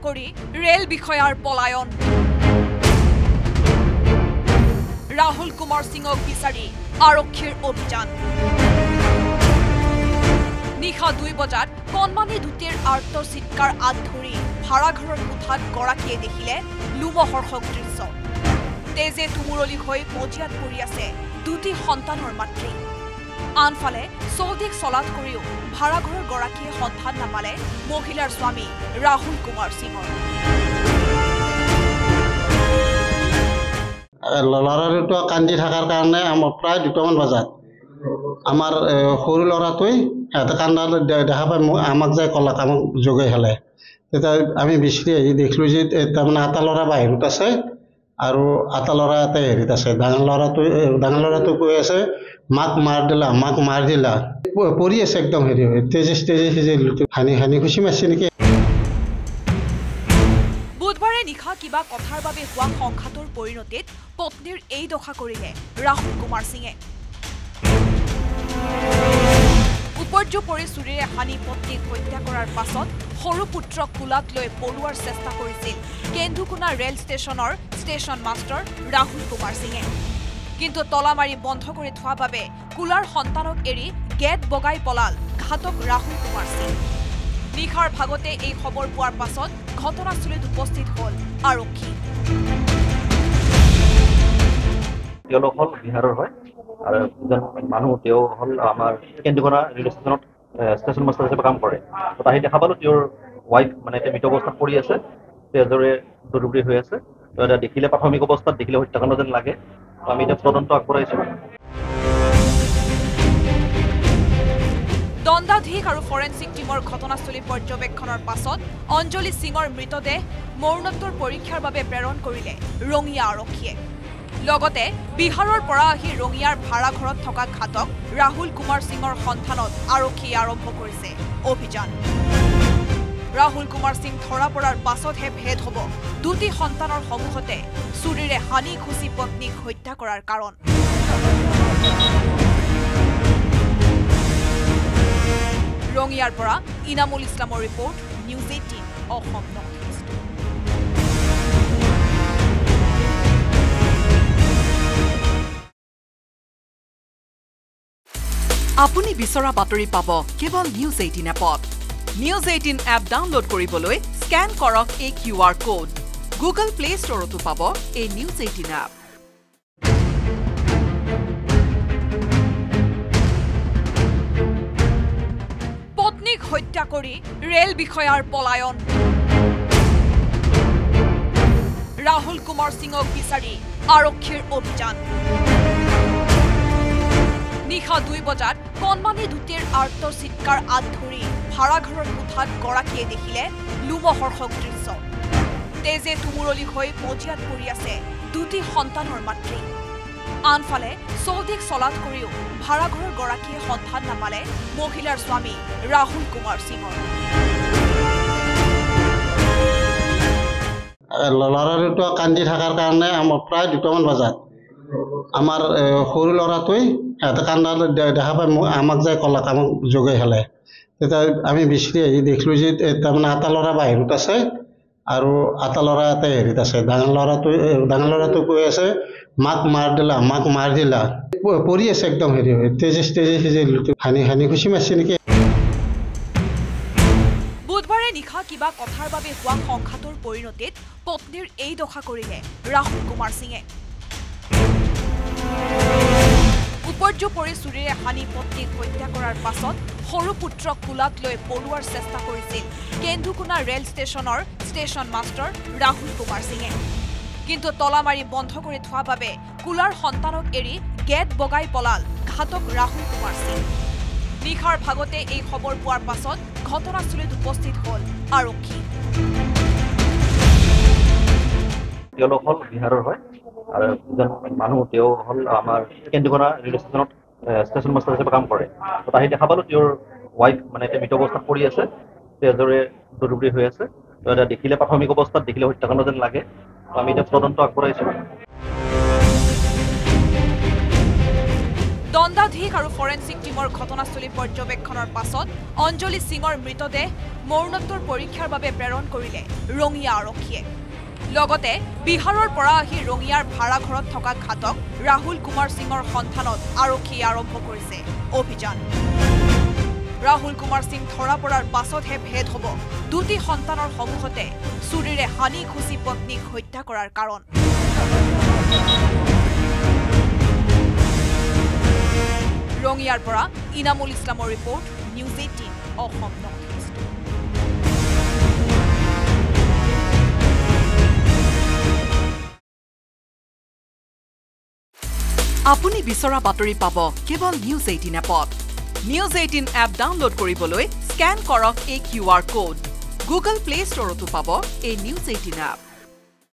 কৰি ৰেল বিষয়াৰ পলায়ন ৰাহুল কুমাৰ সিঙক বিচাৰি আৰক্ষীৰ অভিযান নিশা 2 বজাত কণমানি দুটিৰ আৰ্ত চিৎকাৰ আঁত ধৰি ভাড়াঘৰৰ কোঠাত গৰাকীয়ে দেখিলে লোমহৰ্ষক দৃশ্য তেজে তুমুৰলি হৈ মজিয়াত পৰি আছে দুটি সন্তানৰ মাতৃ আনফালে চৌদিক চলাত কৰিও ভাড়াঘৰৰ গৰাকীয়ে সন্ধান নাপালে মহিলাৰ স্বামী ৰাহুল কুমাৰ সিঙৰ ল'ৰা দুটা কান্দি থকাৰ কাৰণে প্ৰায় 2টামান বজাত আমাৰ সৰু ল'ৰাটোৱে এটা কান্দা দেখা পাই আমাক যাই ক'লাক আমাক যোগাই হ'লে তেতিয়া আমি বিচাৰি আহি দেখিলোঁ যে তাৰমানে এটা ল'ৰা বাহিৰত আছে আৰু এটা ল'ৰা এটা হেৰিত আছে ডাঙৰ ল'ৰাটো কৈ আছে মাক মাৰ দিলা পৰি আছে একদম হেৰি হৈ তেজে হানি খুচি মাৰিছে নেকি বুধবাৰে নিশা কিবা কথাৰ বাবে হোৱা সংঘাতৰ পৰিণতিত পত্নীৰ এই দশা কৰিলে ৰাহুল কুমাৰ সিঙে উপৰ্য পৰি চুৰিৰে হানি পত্নীক হত্যা কৰাৰ পাছত সৰু পুত্ৰক কোলাত লৈ পলোৱাৰ চেষ্টা কৰিছিল কেন্দুকুনা ৰেল ষ্টেচনৰ ষ্টেচন মাষ্টাৰ ৰাহুল কুমাৰ সিঙে কিন্তু তলামাৰি বন্ধ কৰি থোৱা বাবে কুলাৰ সন্তানক এৰি গেট বগাই পলাল ঘাতক ৰাহুল কুমাৰ সিং নিশাৰ ভাগতে এই খবৰ পোৱাৰ পাছত ঘটনাস্থলীত উপস্থিত হল আৰক্ষী তেওঁলোক হল বিহাৰৰ হয় আৰু এজন মানুহ তেওঁ হল আমাৰ কেন্দুকুনা ৰেল ষ্টেচনত ষ্টেচন মাষ্টাৰ হিচাপে কাম কৰে আহি দেখা পালো তেওঁৰ ৱাইফ মানে মৃত অৱস্থাত পৰি আছে তেজৰে দুৰ্বৃত্তি হৈ আছে দেখিলে প্ৰাথমিক অৱস্থাত দেখিলে হত্যাকাণ্ড যেন লাগে আমি এতিয়া তদন্ত আগবঢ়াইছো দণ্ডাধীশ আৰু ফৰেনচিক টিমৰ ঘটনাস্থলী পৰ্যবেক্ষণৰ পাছত অঞ্জলি সিঙৰ মৃতদেহ মৰণোত্তৰ পৰীক্ষাৰ বাবে প্ৰেৰণ কৰিলে ৰঙিয়া আৰক্ষীয়ে লগতে বিহাৰৰ পৰা আহি ৰঙিয়াৰ ভাড়াঘৰত থকা ঘাতক ৰাহুল কুমাৰ সিঙৰ সন্ধানত আৰক্ষীয়ে আৰম্ভ কৰিছে অভিযান ৰাহুল কুমাৰ সিং ধৰা পৰাৰ পাছতহে ভেদ হ'ব দুটি সন্তানৰ সন্মুখতে চুৰিৰে হানি খুচি পত্নীক হত্যা কৰাৰ কাৰণ ৰঙিয়াৰ পৰা ইনামুল ইছলামৰ report news 18 Assam north east আপুনি বিচৰা বাতৰি পাব কেৱল নিউজ 18 এপত নিউজ 18 এপ ডাউনলোড কৰিবলৈ স্ক্যান কৰক এই QR কোড গুগল প্লে ষ্টৰতো পাব এই নিউজ 18 এপ পত্নীক হত্যা কৰি ৰেল বিষয়াৰ পলায়ন ৰাহুল কুমাৰ সিঙক বিচাৰি আৰক্ষীৰ অভিযান নিশা 2 বজাত কণমানি দুটিৰ আৰ্ত চিৎকাৰ আঁত ধৰি ভাড়াঘৰৰ কোঠাত গৰাকীয়ে দেখিলে লোমহৰ্ষক দৃশ্য তেজে তুমুৰলি হৈ মজিয়াত পৰি আছে দুটি সন্তানৰ মাতৃ আনফালে চৌদিক চলাত কৰিও ভাড়াঘৰৰ গৰাকীয়ে সন্ধান নাপালে মহিলাৰ স্বামী ৰাহুল কুমাৰ সিঙৰ ল'ৰা দুটা কান্দি থকাৰ কাৰণে প্ৰায় 2টামান বজাত আমাৰ সৰু ল'ৰাটোৱে এটা কান্দা দেখা পাই আমাক যাই ক'লাক আমাক যোগাই হ'লে তেতিয়া আমি বিচাৰি আহি দেখিলোঁ যে তাৰমানে এটা ল'ৰা বাহিৰত আছে আৰু এটা ল'ৰা এটা হেৰিত আছে ডাঙৰ ল'ৰাটো কৈ আছে মাক মাৰ দিলা পৰি আছে একদম হেৰি হৈ তেজে হানি খুচি মাৰিছে নেকি বুধবাৰে নিশা কিবা কথাৰ বাবে হোৱা সংঘাতৰ পৰিণতিত পত্নীৰ এই দশা কৰিলে ৰাহুল কুমাৰ সিঙে উপৰ্য পৰি চুৰিৰে হানি পত্নীক হত্যা কৰাৰ পাছত সৰু পুত্ৰক কোলাত লৈ পলোৱাৰ চেষ্টা কৰিছিল কেন্দুকুনা ৰেল ষ্টেচনৰ ষ্টেচন মাষ্টাৰ ৰাহুল কুমাৰ সিঙে কিন্তু তলামাৰি বন্ধ কৰি থোৱা বাবে কুলাৰ সন্তানক এৰি গেট বগাই পলাল ঘাতক ৰাহুল কুমাৰ সিং নিশাৰ ভাগতে এই খবৰ পোৱাৰ পাছত ঘটনাস্থলীত উপস্থিত হল আৰক্ষী তেওঁলোক হল বিহাৰৰ হয় আৰু এজন মানুহ তেওঁ হল আমাৰ কেন্দুকুনা ৰেল ষ্টেচনত ষ্টেচন মাষ্টাৰ হিচাপে কাম কৰে আহি দেখা পালো তেওঁৰ ৱাইফ মানে মৃত অৱস্থাত পৰি আছে তেজৰে দুৰ্বৃত্তি হৈ আছে দেখিলে প্ৰাথমিক অৱস্থাত দেখিলে হত্যাকাণ্ড যেন লাগে আমি এতিয়া তদন্ত আগবঢ়াইছো দণ্ডাধীশ আৰু ফৰেনচিক টিমৰ ঘটনাস্থলী পৰ্যবেক্ষণৰ পাছত অঞ্জলি সিঙৰ মৃতদেহ মৰণোত্তৰ পৰীক্ষাৰ বাবে প্ৰেৰণ কৰিলে ৰঙিয়া আৰক্ষীয়ে। লগতে বিহাৰৰ পৰা আহি ৰঙিয়াৰ ভাড়াঘৰত থকা ঘাতক ৰাহুল কুমাৰ সিঙৰ সন্ধানত আৰক্ষীয়ে আৰম্ভ কৰিছে অভিযান। ৰাহুল কুমাৰ সিং ধৰা পৰাৰ পাছতহে ভেদ হ'ব দুটি সন্তানৰ সন্মুখতে চুৰিৰে হানি খুচি পত্নীক হত্যা কৰাৰ কাৰণ। ৰঙিয়াৰ পৰা ইনামুল ইছলামৰ report, news 18 Assam north east. আপুনি বিচৰা বাতৰি পাব কেৱল নিউজ 18 এপত। নিউজ 18 এপ ডাউনলোড কৰিবলৈ স্কেন কৰক এই QR কোড। গুগল প্লে ষ্টৰতো পাব এই নিউজ 18 এপ।